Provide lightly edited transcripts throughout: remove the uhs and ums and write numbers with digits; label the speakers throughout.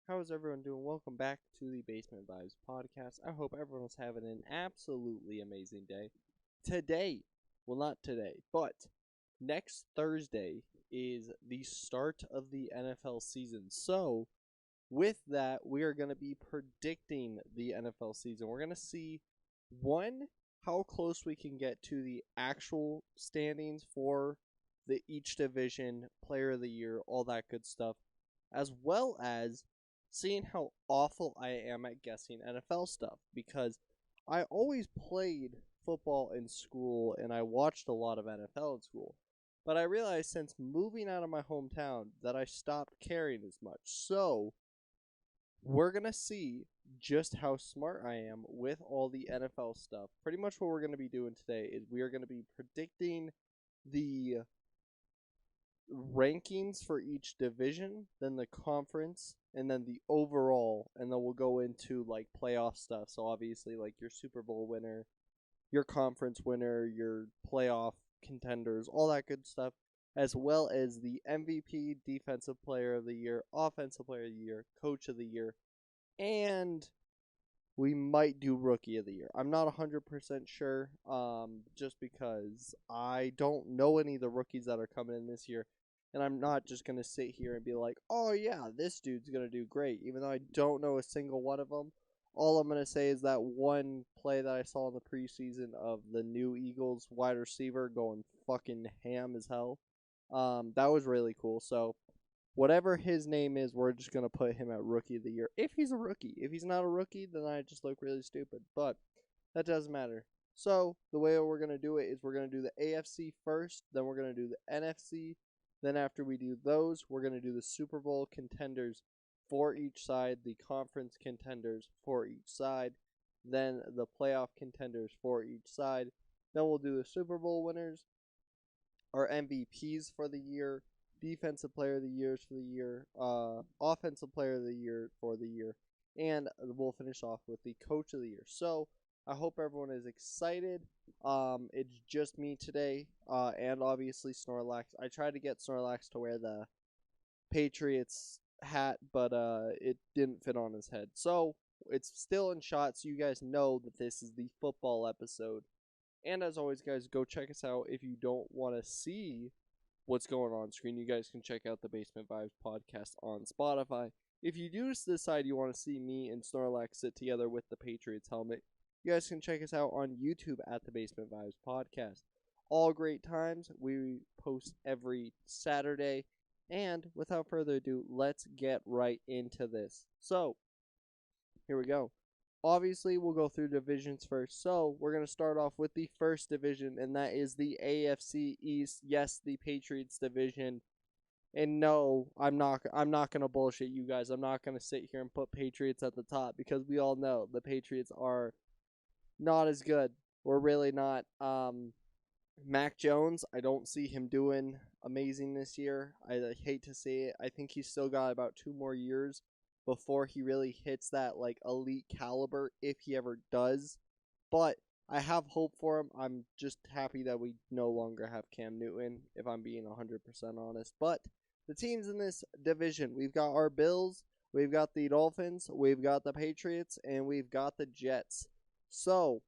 Speaker 1: How is everyone doing? Welcome back to the Basement Vibes podcast. I hope everyone's having an absolutely amazing day. Today, well, not today, but next Thursday is the start of the NFL season. So, with that, we are going to be predicting the NFL season. We're going to see one, how close we can get to the actual standings for each division, player of the year, all that good stuff, as well as seeing how awful I am at guessing NFL stuff because I always played football in school and I watched a lot of NFL in school. But I realized since moving out of my hometown that I stopped caring as much. So, we're going to see just how smart I am with all the NFL stuff. Pretty much what we're going to be doing today is we are going to be predicting the rankings for each division, then the conference, and then the overall, and then we'll go into like playoff stuff. So obviously like your Super Bowl winner, your conference winner, your playoff contenders, all that good stuff, as well as the MVP, defensive player of the year, offensive player of the year, coach of the year, and we might do rookie of the year. I'm not 100% sure, just because I don't know any of the rookies that are coming in this year. And I'm not just going to sit here and be like, oh, yeah, this dude's going to do great, even though I don't know a single one of them. All I'm going to say is that one play that I saw in the preseason of the new Eagles wide receiver going fucking ham as hell. That was really cool. So whatever his name is, we're just gonna put him at rookie of the year. If he's a rookie. If he's not a rookie, then I just look really stupid. But that doesn't matter. So the way we're gonna do it is we're gonna do the AFC first, then we're gonna do the NFC. Then after we do those, we're gonna do the Super Bowl contenders for each side, the conference contenders for each side, then the playoff contenders for each side. Then we'll do the Super Bowl winners, our MVPs for the year, defensive player of the years for the year, offensive player of the year for the year, and we'll finish off with the coach of the year. So I hope everyone is excited. It's just me today, and obviously Snorlax. I tried to get Snorlax to wear the Patriots hat, but it didn't fit on his head. So it's still in shot, so you guys know that this is the football episode. And as always, guys, go check us out. If you don't want to see what's going on screen, you guys can check out the Basement Vibes podcast on Spotify. If you do decide you want to see me and Snorlax sit together with the Patriots helmet, you guys can check us out on YouTube at the Basement Vibes podcast. All great times. We post every Saturday. And without further ado, let's get right into this. So, here we go. Obviously, we'll go through divisions first. So, we're going to start off with the first division, and that is the AFC East. Yes, the Patriots division. And no, I'm not going to bullshit you guys. I'm not going to sit here and put Patriots at the top because we all know the Patriots are not as good. We're really not. Mac Jones, I don't see him doing amazing this year. I hate to say it. I think he's still got about 2 more years before he really hits that like elite caliber if he ever does. But I have hope for him. I'm just happy that we no longer have Cam Newton, if I'm being 100% honest. But the teams in this division, we've got our Bills, we've got the Dolphins, we've got the Patriots, and we've got the Jets. So,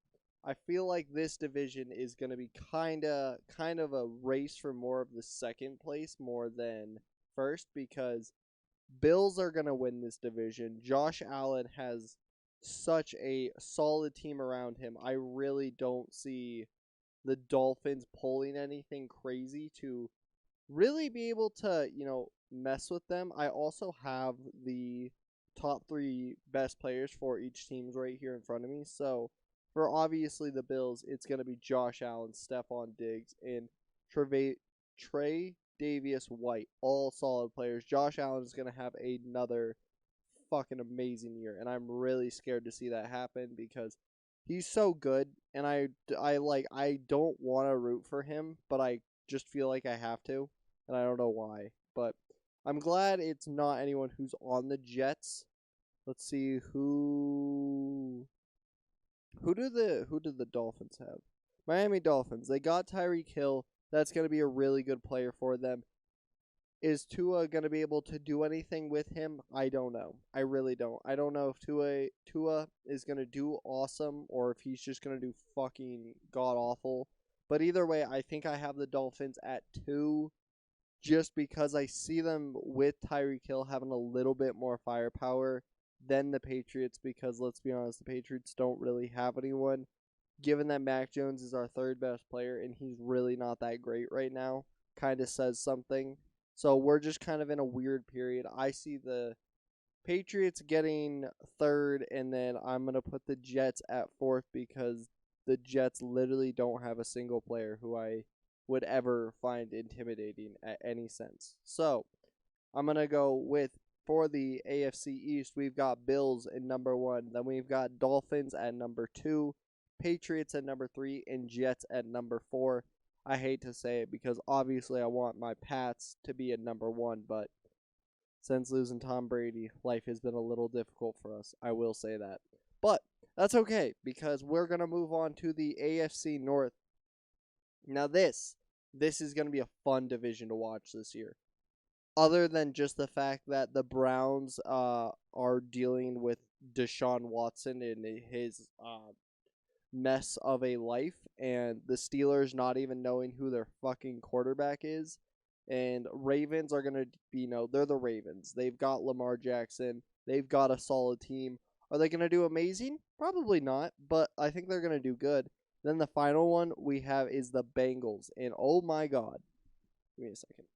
Speaker 1: I feel like this division is going to be kind of a race for more of the second place more than first because Bills are going to win this division. Josh Allen has such a solid team around him. I really don't see the Dolphins pulling anything crazy to really be able to, mess with them. I also have the top three best players for each teams right here in front of me. So for obviously the Bills, it's going to be Josh Allen, Stephon Diggs, and Trey Davius White, all solid players. Josh Allen is going to have another fucking amazing year, and I'm really scared to see that happen because he's so good, and I don't want to root for him, but I just feel like I have to, and I don't know why. But I'm glad it's not anyone who's on the Jets. Let's see who did the Dolphins have? Miami Dolphins. They got Tyreek Hill. That's going to be a really good player for them. Is Tua going to be able to do anything with him? I don't know. I really don't. I don't know if Tua is going to do awesome or if he's just going to do fucking god awful. But either way, I think I have the Dolphins at 2 just because I see them with Tyreek Hill having a little bit more firepower than the Patriots because let's be honest, the Patriots don't really have anyone. Given that Mac Jones is our third best player and he's really not that great right now, kind of says something. So we're just kind of in a weird period. I see the Patriots getting third, and then I'm going to put the Jets at fourth because the Jets literally don't have a single player who I would ever find intimidating at any sense. So I'm going to go with, for the AFC East, we've got Bills in number 1. Then we've got Dolphins at number 2, Patriots at number 3, and Jets at number 4. I hate to say it because obviously I want my Pats to be at number 1, but since losing Tom Brady, life has been a little difficult for us. I will say that. But that's okay because we're going to move on to the AFC North. Now this is going to be a fun division to watch this year. Other than just the fact that the Browns are dealing with Deshaun Watson and his mess of a life, and the Steelers not even knowing who their fucking quarterback is, and Ravens are gonna be they're the Ravens. They've got Lamar Jackson. They've got a solid team. Are they gonna do amazing? Probably not, but I think they're gonna do good. Then the final one we have is the Bengals, and oh my god, give me a second.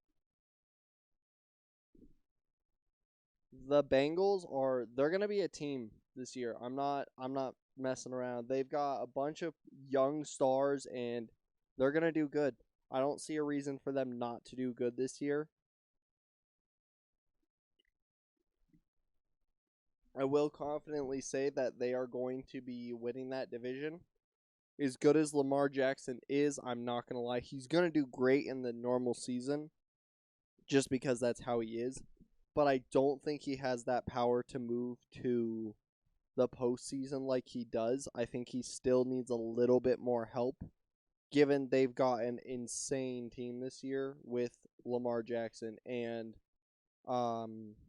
Speaker 1: The Bengals they're gonna be a team this year. I'm not messing around. They've got a bunch of young stars and they're gonna do good. I don't see a reason for them not to do good this year. I will confidently say that they are going to be winning that division. As good as Lamar Jackson is, I'm not gonna lie, he's gonna do great in the normal season just because that's how he is. But I don't think he has that power to move to the postseason like he does. I think he still needs a little bit more help, given they've got an insane team this year with Lamar Jackson and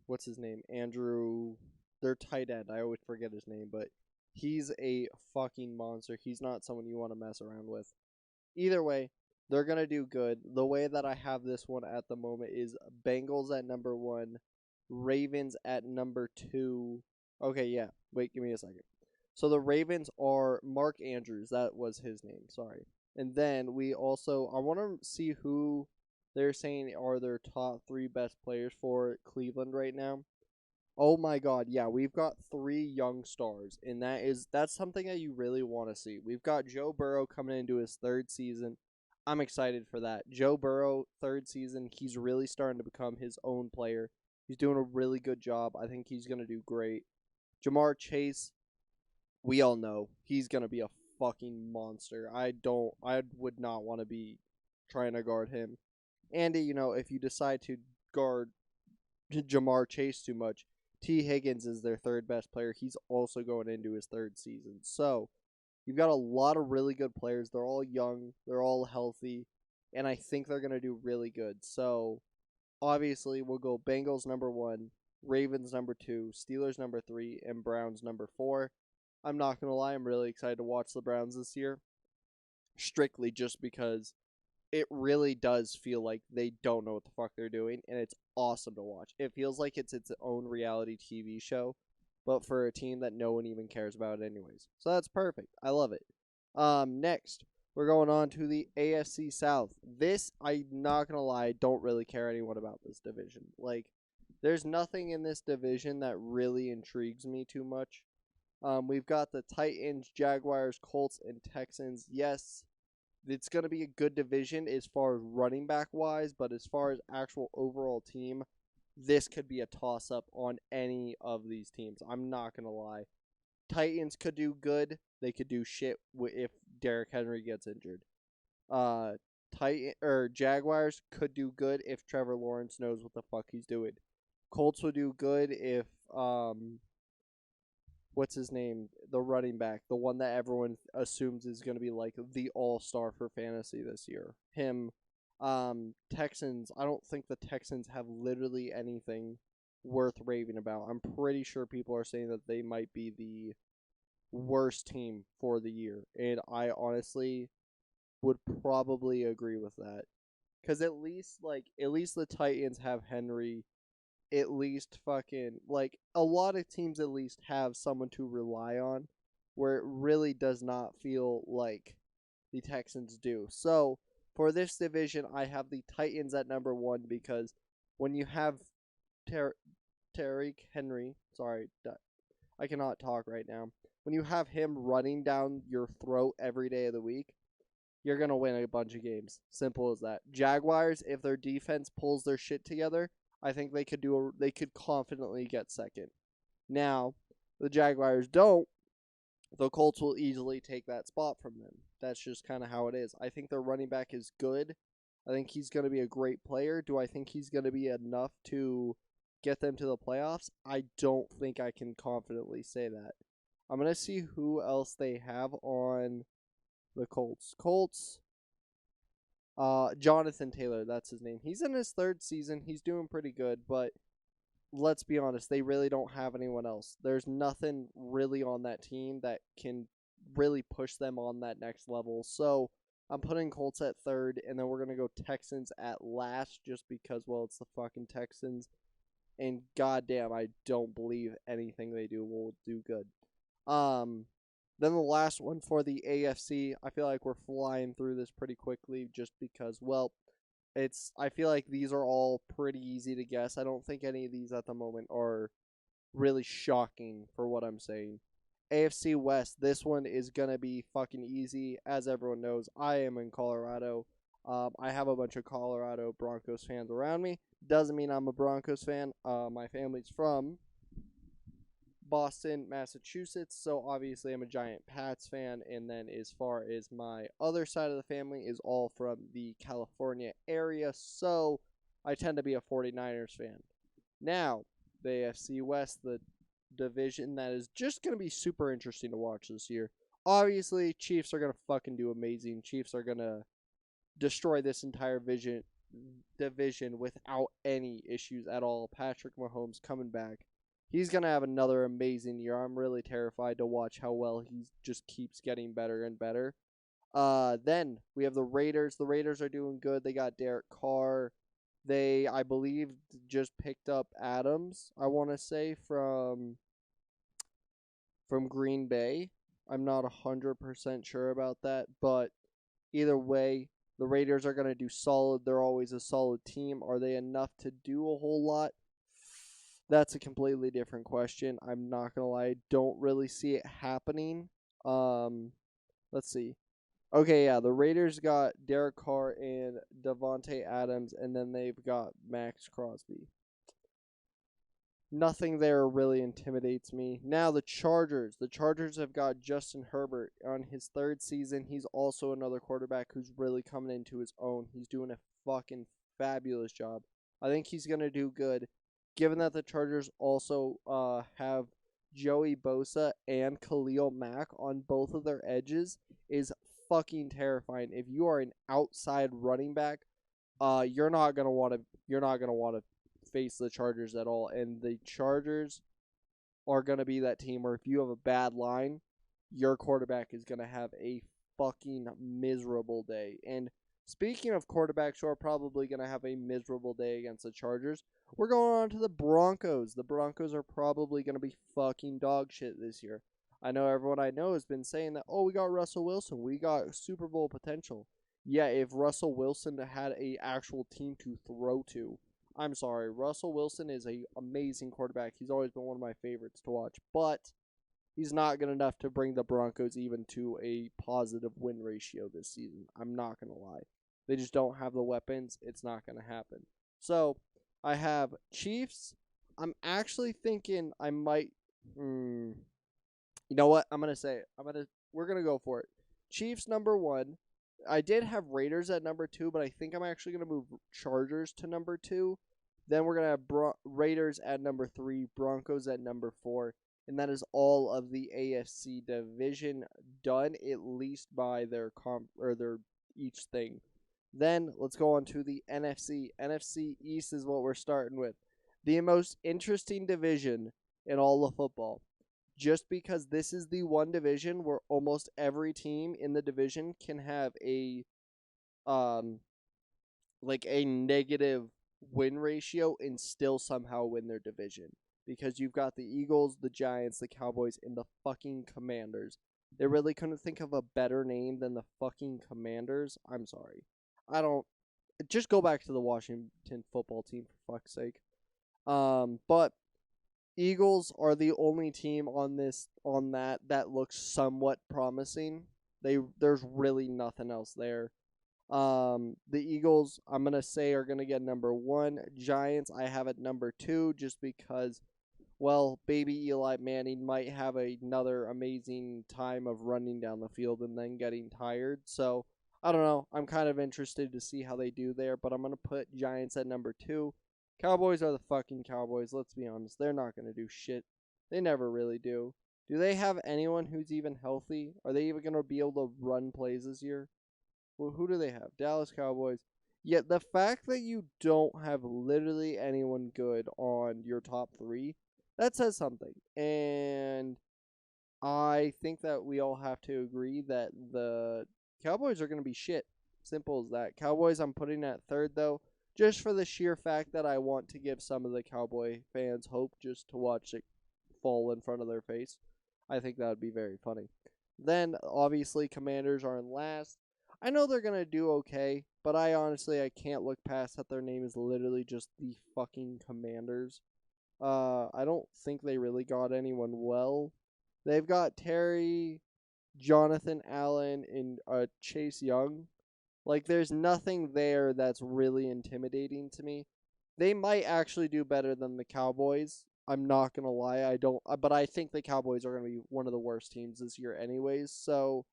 Speaker 1: what's his name? Andrew, their tight end. I always forget his name, but he's a fucking monster. He's not someone you want to mess around with. Either way, they're going to do good. The way that I have this one at the moment is Bengals at number 1, Ravens at number 2. Okay, yeah. Wait, give me a second. So the Ravens are Mark Andrews. That was his name. Sorry. And then I want to see who they're saying are their top 3 best players for Cleveland right now. Oh my god, yeah, we've got 3 young stars, and that's something that you really want to see. We've got Joe Burrow coming into his 3rd season. I'm excited for that. Joe Burrow, 3rd season, he's really starting to become his own player. He's doing a really good job. I think he's going to do great. Jamar Chase, we all know he's going to be a fucking monster. I would not want to be trying to guard him. And, if you decide to guard Jamar Chase too much, T. Higgins is their 3rd best player. He's also going into his 3rd season. So, you've got a lot of really good players. They're all young, they're all healthy, and I think they're going to do really good. So, obviously, we'll go Bengals number 1, Ravens number 2, Steelers number 3, and Browns number 4. I'm not going to lie, I'm really excited to watch the Browns this year, strictly just because it really does feel like they don't know what the fuck they're doing, and it's awesome to watch. It feels like it's its own reality TV show, but for a team that no one even cares about anyways. So that's perfect. I love it. Next, we're going on to the AFC South. This, I'm not gonna lie, I don't really care anyone about this division. Like, there's nothing in this division that really intrigues me too much. We've got the Titans, Jaguars, Colts, and Texans. Yes, it's going to be a good division as far as running back wise, but as far as actual overall team, this could be a toss up on any of these teams. I'm not going to lie. Titans could do good. They could do shit if Derrick Henry gets injured. Jaguars could do good if Trevor Lawrence knows what the fuck he's doing. Colts would do good if what's his name, the running back, the one that everyone assumes is going to be like the all-star for fantasy this year. Him, Texans, I don't think the Texans have literally anything worth raving about. I'm pretty sure people are saying that they might be the worst team for the year, and I honestly would probably agree with that. Cause at least the Titans have Henry. At least fucking like a lot of teams at least have someone to rely on, where it really does not feel like the Texans do. So for this division, I have the Titans at number one because when you have Ter- Tariq Henry, sorry, I cannot talk right now. When you have him running down your throat every day of the week, you're gonna win a bunch of games. Simple as that. Jaguars, if their defense pulls their shit together, I think they could confidently get second. Now, the Jaguars don't, the Colts will easily take that spot from them. That's just kind of how it is. I think their running back is good. I think he's going to be a great player. Do I think he's going to be enough to get them to the playoffs? I don't think I can confidently say that. I'm going to see who else they have on the Colts. Jonathan Taylor, that's his name. He's in his third season. He's doing pretty good, but let's be honest, they really don't have anyone else. There's nothing really on that team that can really push them on that next level. So I'm putting Colts at third, and then we're gonna go Texans at last, just because well, it's the fucking Texans, and goddamn, I don't believe anything they do will do good. Um, then the last one for the AFC, I feel like we're flying through this pretty quickly, just because well, I feel like these are all pretty easy to guess. I don't think any of these at the moment are really shocking for what I'm saying. AFC West, this one is gonna be fucking easy. As everyone knows, I am in Colorado. I have a bunch of Colorado Broncos fans around me. Doesn't mean I'm a Broncos fan. My family's from Boston, Massachusetts, so obviously I'm a giant Pats fan. And then as far as my other side of the family is all from the California area, so I tend to be a 49ers fan. Now, the AFC West, the division that is just going to be super interesting to watch this year. Obviously, Chiefs are going to fucking do amazing. Chiefs are going to destroy this entire division without any issues at all. Patrick Mahomes coming back. He's going to have another amazing year. I'm really terrified to watch how well he just keeps getting better and better. Then we have the Raiders. The Raiders are doing good. They got Derek Carr. They, I believe, just picked up Adams, I want to say, from Green Bay. I'm not 100% sure about that, but either way, the Raiders are going to do solid. They're always a solid team. Are they enough to do a whole lot? That's a completely different question. I'm not going to lie. I don't really see it happening. Let's see. Okay, yeah, the Raiders got Derek Carr and Davante Adams, and then they've got Max Crosby. Nothing there really intimidates me. Now the Chargers. The Chargers have got Justin Herbert on his third season. He's also another quarterback who's really coming into his own. He's doing a fucking fabulous job. I think he's going to do good. Given that the Chargers also have Joey Bosa and Khalil Mack on both of their edges is fucking terrifying. If you are an outside running back, you're not gonna want to face the Chargers at all. And the Chargers are gonna be that team where if you have a bad line, your quarterback is gonna have a fucking miserable day. And speaking of quarterbacks who are probably gonna have a miserable day against the Chargers, we're going on to the Broncos. The Broncos are probably gonna be fucking dog shit this year. I know everyone I know has been saying that, oh, we got Russell Wilson. We got Super Bowl potential. Yeah, if Russell Wilson had a actual team to throw to. I'm sorry, Russell Wilson is a amazing quarterback. He's always been one of my favorites to watch, but he's not good enough to bring the Broncos even to a positive win ratio this season. I'm not going to lie. They just don't have the weapons. It's not going to happen. So, I have Chiefs. I'm actually thinking I might you know what? I'm gonna say it. We're gonna go for it. Chiefs number one. I did have Raiders at number two, but I think I'm actually gonna move Chargers to number two. Then we're gonna have Raiders at number three, Broncos at number four, and that is all of the AFC division done, at least by their their each thing. Then let's go on to the NFC. NFC East is what we're starting with. The most interesting division in all of football. Just because this is the one division where almost every team in the division can have a um like a negative win ratio and still somehow win their division. Because you've got the Eagles, the Giants, the Cowboys, and the fucking Commanders. They really couldn't think of a better name than the fucking Commanders. I'm sorry. I don't. Just go back to the Washington football team for fuck's sake. But Eagles are the only team on that looks somewhat promising. There's really nothing else there. The Eagles, I'm gonna say, are gonna get number one. Giants, I have at number two, just because, well, baby Eli Manning might have another amazing time of running down the field and then getting tired. So I don't know. I'm kind of interested to see how they do there, but I'm gonna put Giants at number two. Cowboys are the fucking Cowboys. Let's be honest. They're not gonna do shit. They never really do. Do they have anyone who's even healthy? Are they even gonna be able to run plays this year? Well, who do they have? Dallas Cowboys. Yet the fact that you don't have literally anyone good on your top three, that says something. And I think that we all have to agree that the Cowboys are going to be shit. Simple as that. Cowboys, I'm putting at third, though, just for the sheer fact that I want to give some of the Cowboy fans hope just to watch it fall in front of their face. I think that would be very funny. Then, obviously, Commanders are in last. I know they're going to do okay, but I can't look past that their name is literally just the fucking Commanders. I don't think they really got anyone well. They've got Terry, Jonathan Allen, and Chase Young. Like, there's nothing there that's really intimidating to me. They might actually do better than the Cowboys. I'm not gonna lie. I don't, but I think the Cowboys are gonna be one of the worst teams this year, anyways. So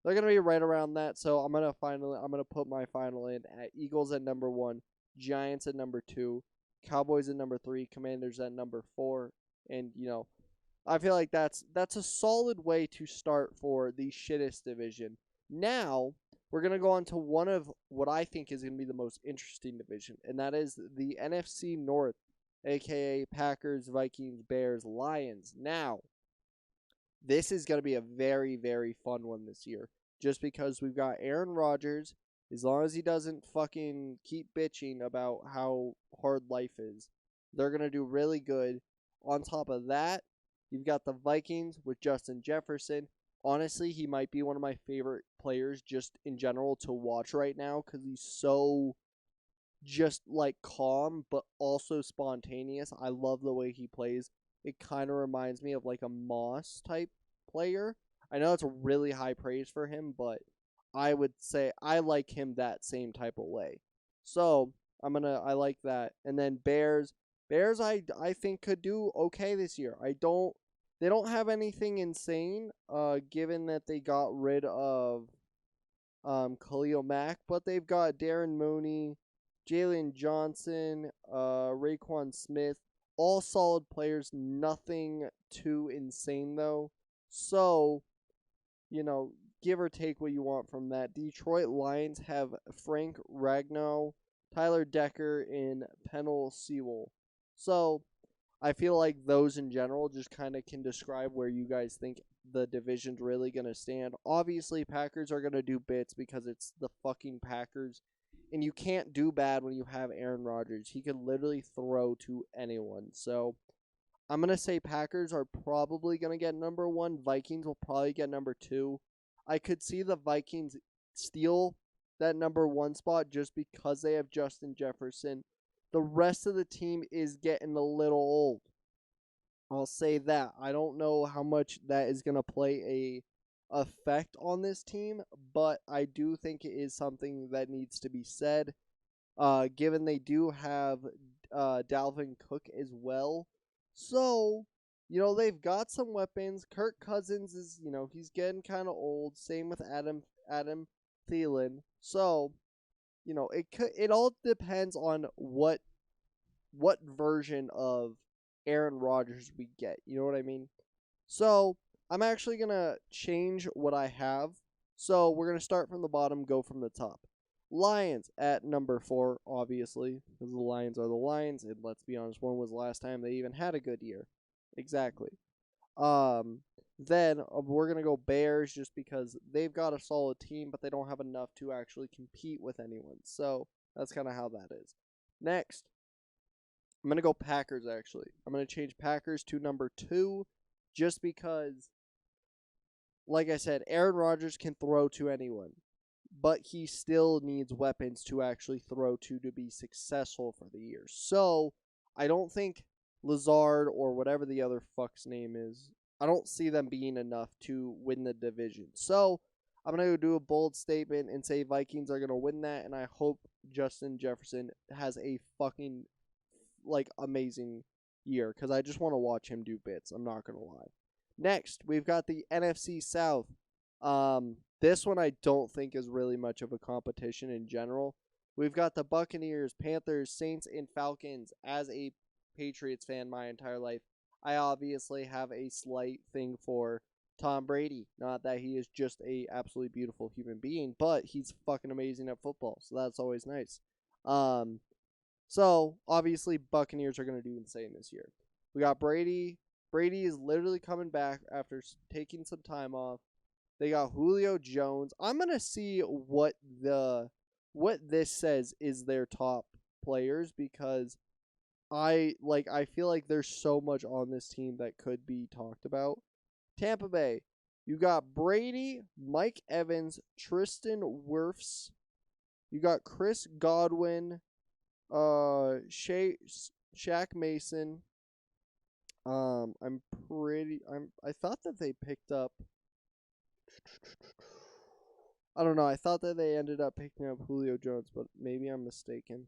Speaker 1: they're gonna be right around that. So I'm gonna put my final in at Eagles at number one, Giants at number two, Cowboys at number three, Commanders at number four, and I feel like that's a solid way to start for the shittest division. Now we're gonna go on to one of what I think is gonna be the most interesting division, and that is the NFC North, aka Packers, Vikings, Bears, Lions. Now, this is gonna be a very, very fun one this year. Just because we've got Aaron Rodgers, as long as he doesn't fucking keep bitching about how hard life is, they're gonna do really good. On top of that, you've got the Vikings with Justin Jefferson. Honestly, he might be one of my favorite players just in general to watch right now because he's so just like calm but also spontaneous. I love the way he plays. It kind of reminds me of like a Moss type player. I know it's a really high praise for him, but I would say I like him that same type of way. So I like that. And then Bears I think could do okay this year. They don't have anything insane, given that they got rid of Khalil Mack, but they've got Darren Mooney, Jalen Johnson, Raekwon Smith, all solid players, nothing too insane though. So, you know, give or take what you want from that. Detroit Lions have Frank Ragnow, Tyler Decker, and Penel Sewell. So, I feel like those in general just kind of can describe where you guys think the division's really going to stand. Obviously, Packers are going to do bits because it's the fucking Packers. And you can't do bad when you have Aaron Rodgers. He can literally throw to anyone. So I'm going to say Packers are probably going to get number one. Vikings will probably get number two. I could see the Vikings steal that number one spot just because they have Justin Jefferson. The rest of the team is getting a little old. I'll say that. I don't know how much that is going to play a effect on this team, but I do think it is something that needs to be said. Given they do have Dalvin Cook as well, so they've got some weapons. Kirk Cousins is he's getting kind of old. Same with Adam Thielen. So it all depends on what version of Aaron Rodgers we get. You know what I mean? So I'm actually gonna change what I have. So we're gonna start from the bottom, go from the top. Lions at number 4, obviously, because the Lions are the Lions, and let's be honest, when was the last time they even had a good year? Exactly. Um, then we're gonna go Bears just because they've got a solid team, but they don't have enough to actually compete with anyone. So that's kind of how that is. Next, I'm gonna go Packers. Actually, I'm gonna change Packers to number 2, just because, like I said, Aaron Rodgers can throw to anyone, but he still needs weapons to actually throw to be successful for the year. So I don't think Lazard or whatever the other fuck's name is, I don't see them being enough to win the division. So I'm going to do a bold statement and say Vikings are going to win that, and I hope Justin Jefferson has a fucking, like, amazing year because I just want to watch him do bits. I'm not going to lie. Next, we've got the NFC South. This one I don't think is really much of a competition in general. We've got the Buccaneers, Panthers, Saints, and Falcons. As a Patriots fan my entire life, I obviously have a slight thing for Tom Brady. Not that he is just a absolutely beautiful human being, but he's fucking amazing at football, so that's always nice. So obviously Buccaneers are going to do insane this year. We got Brady. Brady is literally coming back after taking some time off. They got Julio Jones. I'm gonna see what this says is their top players because I feel like there's so much on this team that could be talked about. Tampa Bay. You got Brady, Mike Evans, Tristan Wirfs. You got Chris Godwin, Shaq Mason. I thought that they picked up. I don't know. I thought that they ended up picking up Julio Jones, but maybe I'm mistaken.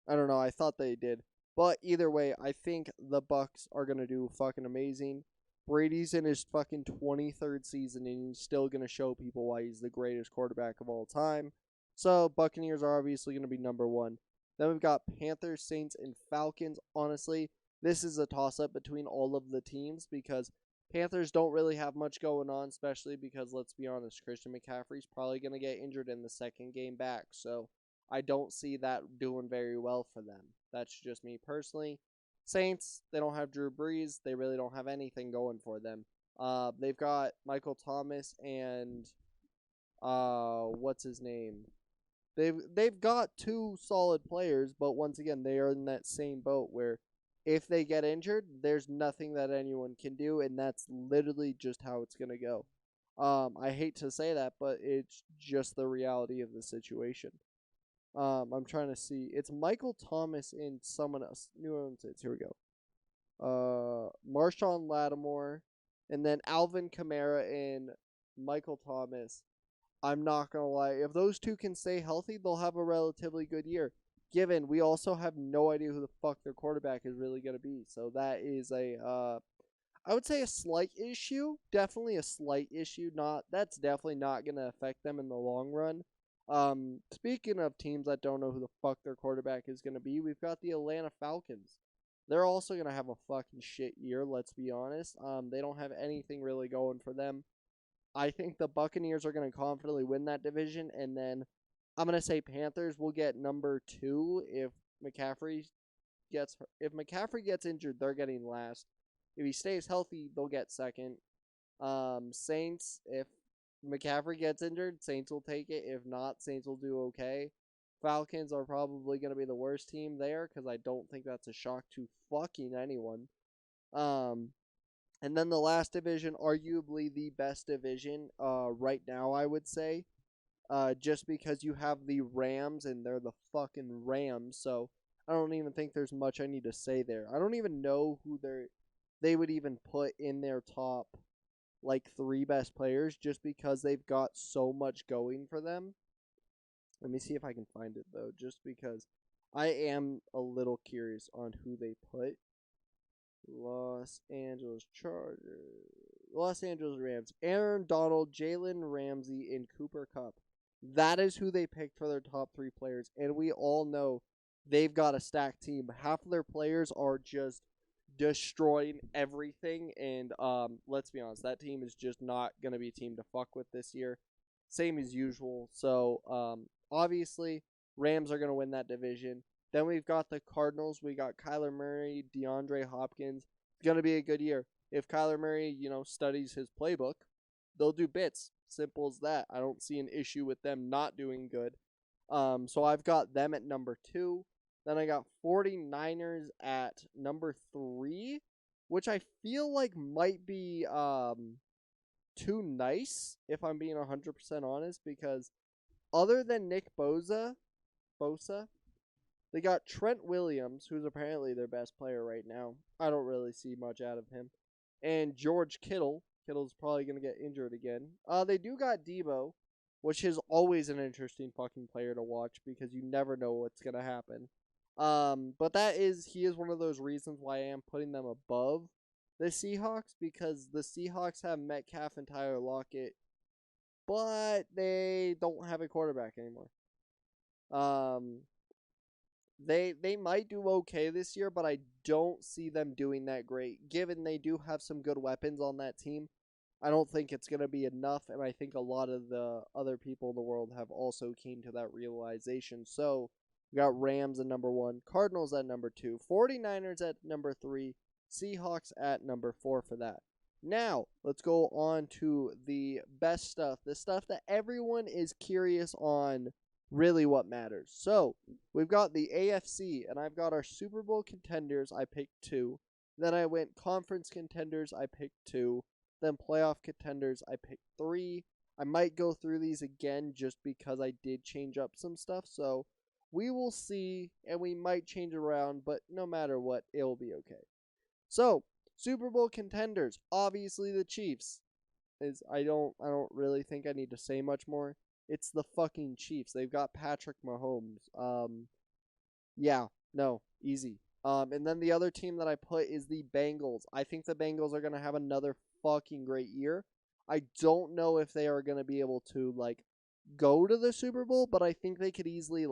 Speaker 1: I don't know. I thought they did. But either way, I think the Bucks are going to do fucking amazing. Brady's in his fucking 23rd season, and he's still going to show people why he's the greatest quarterback of all time. So, Buccaneers are obviously going to be number 1. Then we've got Panthers, Saints, and Falcons. Honestly, this is a toss-up between all of the teams because Panthers don't really have much going on, especially because, let's be honest, Christian McCaffrey's probably going to get injured in the second game back. So, I don't see that doing very well for them. That's just me personally. Saints, they don't have Drew Brees. They really don't have anything going for them. They've got Michael Thomas and what's his name? They've got 2 solid players, but once again, they are in that same boat where if they get injured, there's nothing that anyone can do, and that's literally just how it's gonna go. I hate to say that, but it's just the reality of the situation. I'm trying to see. It's Michael Thomas and someone else. New Orleans Saints. Here we go. Marshawn Lattimore, and then Alvin Kamara and Michael Thomas. I'm not gonna lie. If those 2 can stay healthy, they'll have a relatively good year. Given we also have no idea who the fuck their quarterback is really gonna be, so that is I would say a slight issue. Definitely a slight issue. That's definitely not gonna affect them in the long run. Speaking of teams that don't know who the fuck their quarterback is going to be, we've got the Atlanta Falcons. They're also going to have a fucking shit year, let's be honest. They don't have anything really going for them. I think the Buccaneers are going to confidently win that division, and then I'm going to say Panthers will get number 2 if McCaffrey gets injured, they're getting last. If he stays healthy, they'll get second. Saints, if McCaffrey gets injured, Saints will take it. If not, Saints will do okay. Falcons are probably going to be the worst team there because I don't think that's a shock to fucking anyone. And then the last division, arguably the best division right now, I would say. Just because you have the Rams and they're the fucking Rams, so I don't even think there's much I need to say there. I don't even know who they would even put in their top like 3 best players just because they've got so much going for them. Let me see if I can find it though, just because I am a little curious on who they put. Los Angeles Chargers, Los Angeles Rams, Aaron Donald, Jalen Ramsey, and Cooper Kupp. That is who they picked for their top 3 players, and we all know they've got a stacked team. Half of their players are just destroying everything, and let's be honest, that team is just not going to be a team to fuck with this year. Same as usual. So obviously, Rams are going to win that division. Then we've got the Cardinals. We got Kyler Murray, DeAndre Hopkins. It's going to be a good year. If Kyler Murray, studies his playbook, they'll do bits. Simple as that. I don't see an issue with them not doing good. So I've got them at number 2. Then I got 49ers at number 3, which I feel like might be too nice, if I'm being 100% honest, because other than Nick Bosa, they got Trent Williams, who's apparently their best player right now. I don't really see much out of him. And George Kittle. Kittle's probably going to get injured again. They do got Debo, which is always an interesting fucking player to watch because you never know what's going to happen. But he is one of those reasons why I am putting them above the Seahawks, because the Seahawks have Metcalf and Tyler Lockett, but they don't have a quarterback anymore. They might do okay this year, but I don't see them doing that great. Given they do have some good weapons on that team, I don't think it's going to be enough, and I think a lot of the other people in the world have also came to that realization. So, we got Rams at number 1, Cardinals at number 2, 49ers at number 3, Seahawks at number 4 for that. Now, let's go on to the best stuff, the stuff that everyone is curious on, really what matters. So, we've got the AFC, and I've got our Super Bowl contenders, I picked 2. Then I went conference contenders, I picked 2. Then playoff contenders, I picked 3. I might go through these again just because I did change up some stuff, so we will see, and we might change around, but no matter what, it'll be okay. So, Super Bowl contenders, obviously the Chiefs. I don't really think I need to say much more. It's the fucking Chiefs. They've got Patrick Mahomes. Yeah, no, easy. And then the other team that I put is the Bengals. I think the Bengals are going to have another fucking great year. I don't know if they are going to be able to, go to the Super Bowl, but I think they could easily,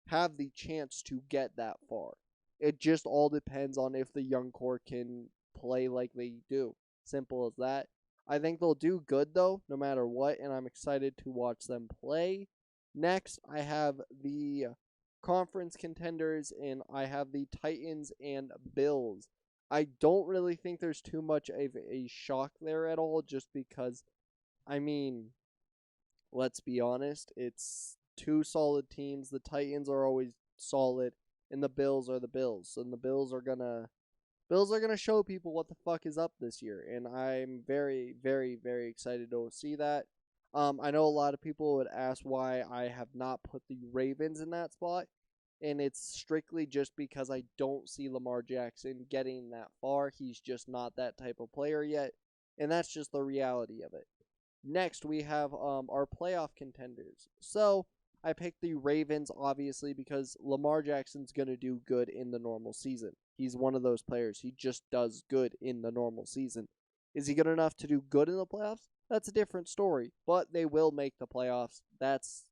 Speaker 1: have the chance to get that far. It just all depends on if the young core can play like they do. Simple as that. I think they'll do good, though, no matter what, and I'm excited to watch them play. Next, I have the conference contenders, and I have the Titans and Bills. I don't really think there's too much of a shock there at all, just because, let's be honest, it's 2 solid teams. The Titans are always solid, and the Bills are the Bills. And the Bills are gonna show people what the fuck is up this year, and I'm very, very, very excited to see that. I know a lot of people would ask why I have not put the Ravens in that spot, and it's strictly just because I don't see Lamar Jackson getting that far. He's just not that type of player yet, and that's just the reality of it. Next, we have our playoff contenders. So, I picked the Ravens, obviously, because Lamar Jackson's going to do good in the normal season. He's one of those players. He just does good in the normal season. Is he good enough to do good in the playoffs? That's a different story, but they will make the playoffs. That's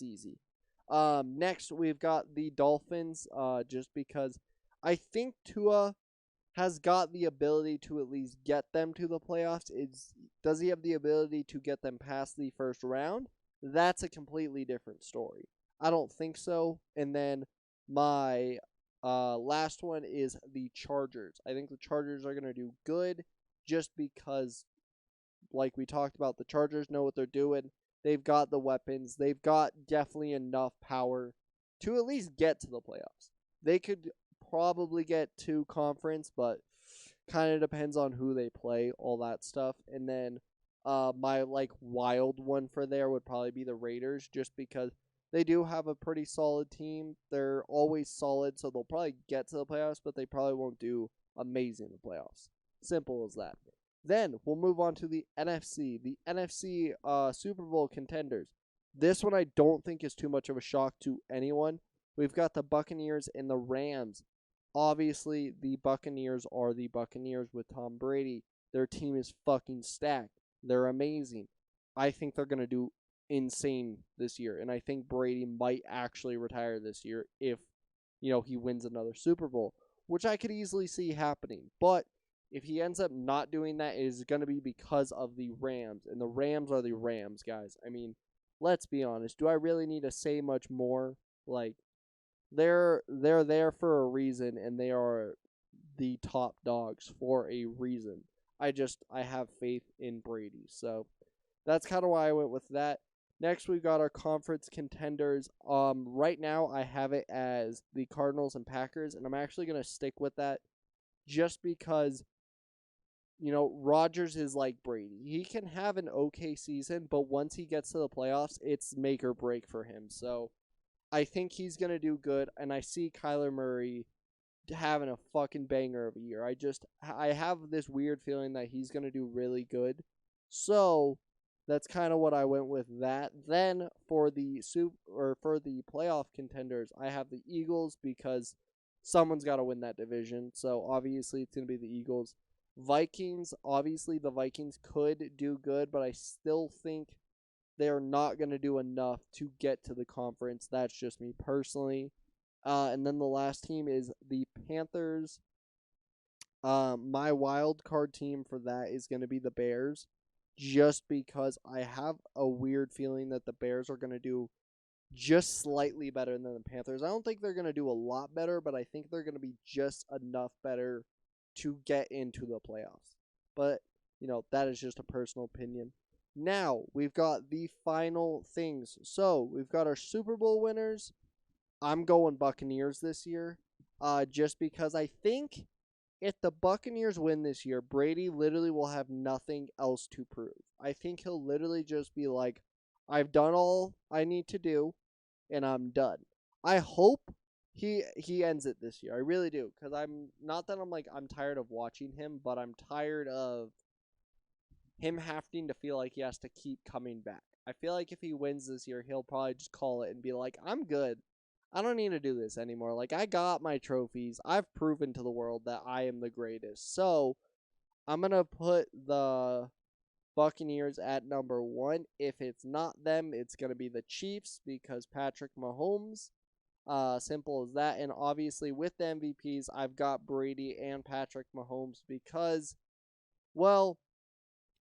Speaker 1: easy. Next, we've got the Dolphins, just because I think Tua has got the ability to at least get them to the playoffs. Does he have the ability to get them past the first round? That's a completely different story. I don't think so. And then my last one is the Chargers. I think the Chargers are going to do good just because, like we talked about, the Chargers know what they're doing. They've got the weapons. They've got definitely enough power to at least get to the playoffs. They could probably get to conference, but kind of depends on who they play, all that stuff. And then my wild one for there would probably be the Raiders, just because they do have a pretty solid team. They're always solid, so they'll probably get to the playoffs, but they probably won't do amazing in the playoffs. Simple as that. Then we'll move on to the NFC. The NFC Super Bowl contenders. This one I don't think is too much of a shock to anyone. We've got the Buccaneers and the Rams. Obviously, the Buccaneers are the Buccaneers with Tom Brady. Their team is fucking stacked. They're amazing. I think they're going to do insane this year, and I think Brady might actually retire this year if, he wins another Super Bowl, which I could easily see happening. But if he ends up not doing that, it is going to be because of the Rams, and the Rams are the Rams, guys. let's be honest. Do I really need to say much more? Like, they're there for a reason, and they are the top dogs for a reason. I have faith in Brady. So that's kind of why I went with that. Next, we've got our conference contenders. Right now I have it as the Cardinals and Packers, and I'm actually gonna stick with that just because Rodgers is like Brady. He can have an okay season, but once he gets to the playoffs, it's make or break for him. So I think he's gonna do good, and I see Kyler Murray having a fucking banger of a year. I have this weird feeling that he's gonna do really good. So that's kind of what I went with that. Then for the for the playoff contenders, I have the Eagles because someone's got to win that division. So obviously it's gonna be the Eagles. Vikings, obviously the Vikings could do good, but I still think they're not going to do enough to get to the conference. That's just me personally. And then the last team is the Panthers. My wild card team for that is going to be the Bears, just because I have a weird feeling that the Bears are going to do just slightly better than the Panthers. I don't think they're going to do a lot better, but I think they're going to be just enough better to get into the playoffs. But, that is just a personal opinion. Now, we've got the final things. So, we've got our Super Bowl winners. I'm going Buccaneers this year. Just because I think if the Buccaneers win this year, Brady literally will have nothing else to prove. I think he'll literally just be like, I've done all I need to do, and I'm done. I hope he ends it this year. I really do, because I'm tired of watching him, but I'm tired of him having to feel like he has to keep coming back. I feel like if he wins this year, he'll probably just call it and be like, I'm good. I don't need to do this anymore. Like, I got my trophies. I've proven to the world that I am the greatest. So, I'm going to put the Buccaneers at number 1. If it's not them, it's going to be the Chiefs because Patrick Mahomes. Simple as that. And obviously, with the MVPs, I've got Brady and Patrick Mahomes because, well,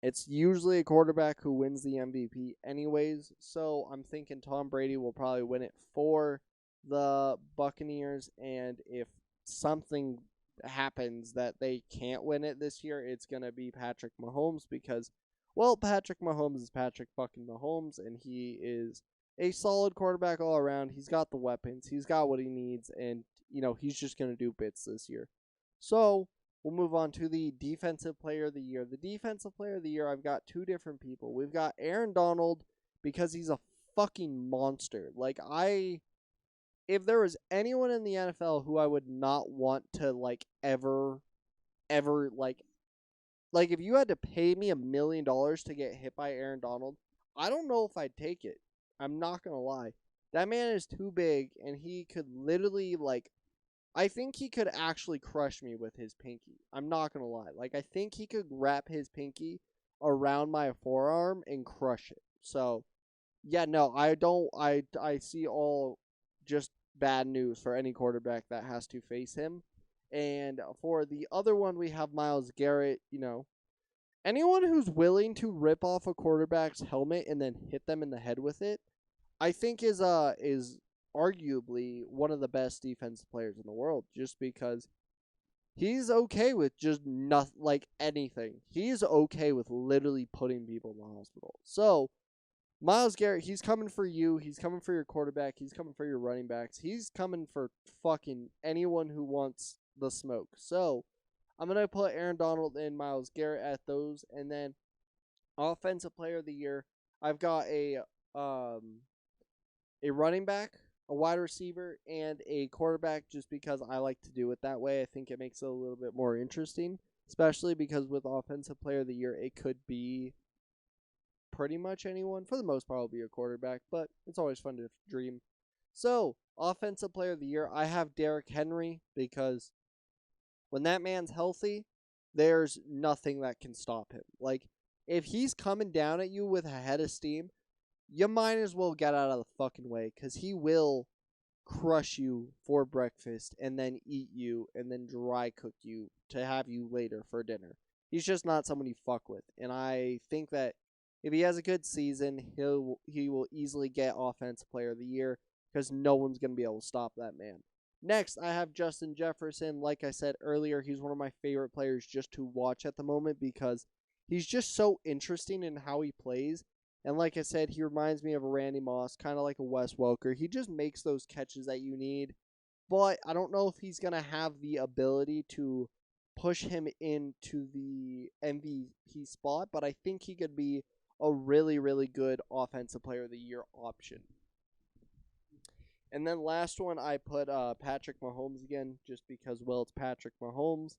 Speaker 1: it's usually a quarterback who wins the MVP anyways. So I'm thinking Tom Brady will probably win it for the Buccaneers. And if something happens that they can't win it this year, it's going to be Patrick Mahomes because, well, Patrick Mahomes is Patrick fucking Mahomes, and he is a solid quarterback all around. He's got the weapons. He's got what he needs, and, he's just going to do bits this year. So we'll move on to the Defensive Player of the Year. The Defensive Player of the Year, I've got two different people. We've got Aaron Donald because he's a fucking monster. If there was anyone in the NFL who I would not want to, ever, if you had to pay me $1 million to get hit by Aaron Donald, I don't know if I'd take it. I'm not going to lie. That man is too big, and he could literally, I think he could actually crush me with his pinky. I'm not going to lie. I think he could wrap his pinky around my forearm and crush it. So, yeah, no, I don't. I see all just bad news for any quarterback that has to face him. And for the other one, we have Myles Garrett. Anyone who's willing to rip off a quarterback's helmet and then hit them in the head with it, I think is arguably one of the best defensive players in the world, just because he's okay with just anything. He's okay with literally putting people in the hospital. So, Myles Garrett, he's coming for you. He's coming for your quarterback. He's coming for your running backs. He's coming for fucking anyone who wants the smoke. So, I'm going to put Aaron Donald and Myles Garrett at those. And then, Offensive Player of the Year, I've got a running back, a wide receiver, and a quarterback just because I like to do it that way. I think it makes it a little bit more interesting, especially because with Offensive Player of the Year, it could be pretty much anyone. For the most part, it'll be a quarterback, but it's always fun to dream. So, Offensive Player of the Year, I have Derrick Henry because when that man's healthy, there's nothing that can stop him. If he's coming down at you with a head of steam, you might as well get out of the fucking way because he will crush you for breakfast and then eat you and then dry cook you to have you later for dinner. He's just not someone you fuck with. And I think that If he has a good season, he will easily get Offensive Player of the Year because no one's going to be able to stop that man. Next, I have Justin Jefferson. Like I said earlier, he's one of my favorite players just to watch at the moment because he's just so interesting in how he plays. And like I said, he reminds me of a Randy Moss, kind of like a Wes Welker. He just makes those catches that you need. But I don't know if he's going to have the ability to push him into the MVP spot, but I think he could be a really, really good Offensive Player of the Year option. And then last one, I put Patrick Mahomes again, just because, well, it's Patrick Mahomes.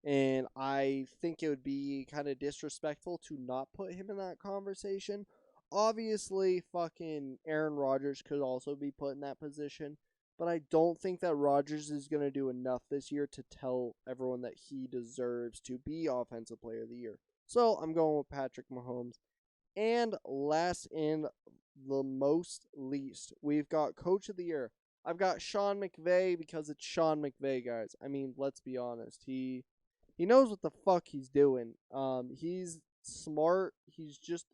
Speaker 1: And I think it would be kind of disrespectful to not put him in that conversation. Obviously, fucking Aaron Rodgers could also be put in that position. But I don't think that Rodgers is going to do enough this year to tell everyone that he deserves to be Offensive Player of the Year. So I'm going with Patrick Mahomes. And last in the most least, we've got Coach of the Year. I've got Sean McVay because it's Sean McVay, guys. I mean, let's be honest. He knows what the fuck he's doing. He's smart. He's just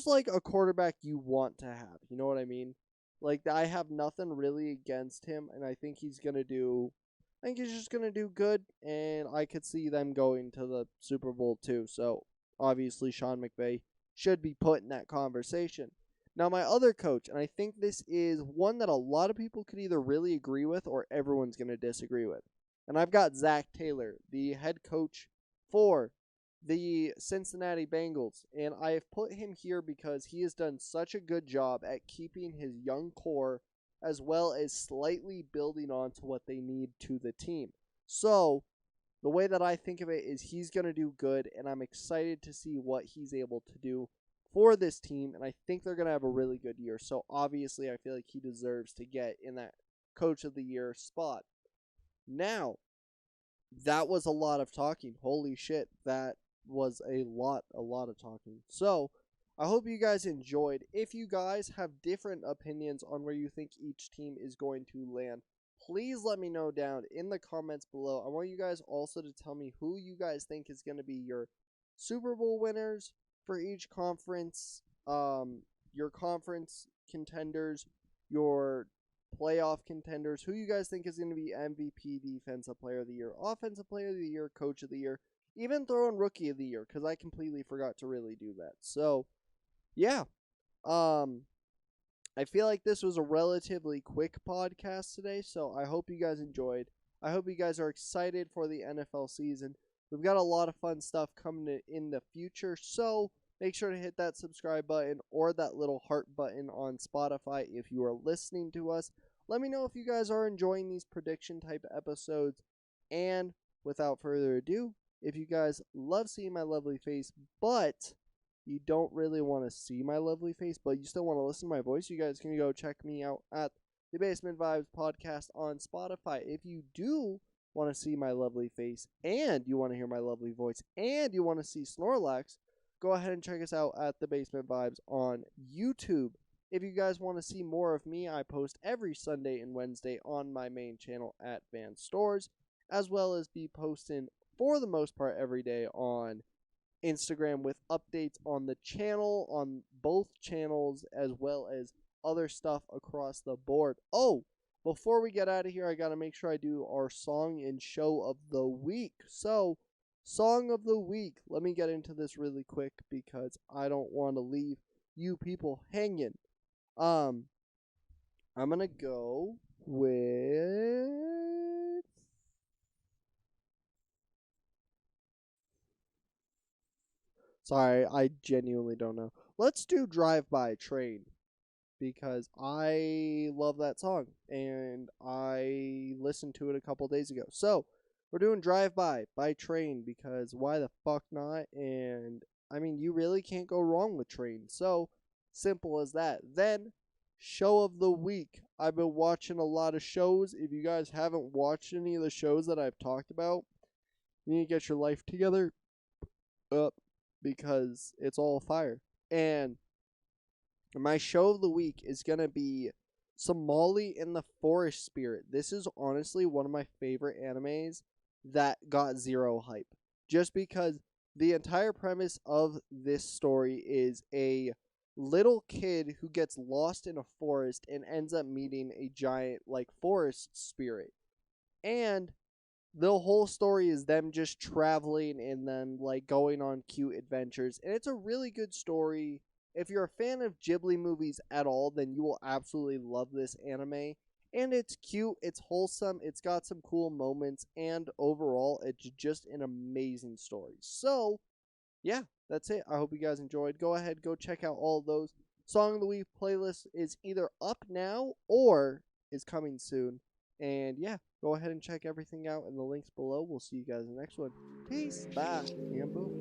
Speaker 1: like a quarterback you want to have. You know what I mean? Like, I have nothing really against him, and I think he's gonna do. I think he's just gonna do good, and I could see them going to the Super Bowl too. So obviously, Sean McVay should be put in that conversation. Now, my other coach, and I think this is one that a lot of people could either really agree with or everyone's going to disagree with. And I've got Zach Taylor, the head coach for the Cincinnati Bengals. And I have put him here because he has done such a good job at keeping his young core as well as slightly building on to what they need to the team. So, the way that I think of it is he's going to do good, and I'm excited to see what he's able to do for this team, and I think they're going to have a really good year. So obviously, I feel like he deserves to get in that Coach of the Year spot. Now, that was a lot of talking. Holy shit, that was a lot of talking. So, I hope you guys enjoyed. If you guys have different opinions on where you think each team is going to land, please let me know down in the comments below. I want you guys also to tell me who you guys think is going to be your Super Bowl winners for each conference, your conference contenders, your playoff contenders, who you guys think is going to be MVP, Defensive Player of the Year, Offensive Player of the Year, Coach of the Year, even throw in Rookie of the Year, because I completely forgot to really do that. So, yeah. I feel like this was a relatively quick podcast today, so I hope you guys enjoyed. I hope you guys are excited for the NFL season. We've got a lot of fun stuff coming in the future, so make sure to hit that subscribe button or that little heart button on Spotify if you are listening to us. Let me know if you guys are enjoying these prediction type episodes. And without further ado, if you guys love seeing my lovely face, but you don't really want to see my lovely face, but you still want to listen to my voice, you guys can go check me out at the Basement Vibes podcast on Spotify. If you do want to see my lovely face and you want to hear my lovely voice and you want to see Snorlax, go ahead and check us out at the Basement Vibes on YouTube. If you guys want to see more of me, I post every Sunday and Wednesday on my main channel at Van Stores, as well as be posting for the most part every day on Instagram with updates on the channel, on both channels, as well as other stuff across the board. Oh, before we get out of here, I got to make sure I do our song and show of the week. So, song of the week. Let me get into this really quick because I don't want to leave you people hanging. I'm going to go with... Sorry, I genuinely don't know. Let's do Drive By Train because I love that song and I listened to it a couple days ago. So, we're doing Drive by Train because why the fuck not? And I mean, you really can't go wrong with Train. So, simple as that. Then, show of the week. I've been watching a lot of shows. If you guys haven't watched any of the shows that I've talked about, you need to get your life together because it's all fire. And my show of the week is going to be Somali in the Forest Spirit. This is honestly one of my favorite animes that got zero hype. Just because the entire premise of this story is a little kid who gets lost in a forest and ends up meeting a giant like forest spirit. And the whole story is them just traveling and then like going on cute adventures. And it's a really good story. If you're a fan of Ghibli movies at all, then you will absolutely love this anime. And it's cute, it's wholesome, it's got some cool moments, and overall, it's just an amazing story. So, yeah, that's it. I hope you guys enjoyed. Go ahead, go check out all of those. Song of the Week playlist is either up now or is coming soon. And yeah, go ahead and check everything out in the links below. We'll see you guys in the next one. Peace, bye, and boom.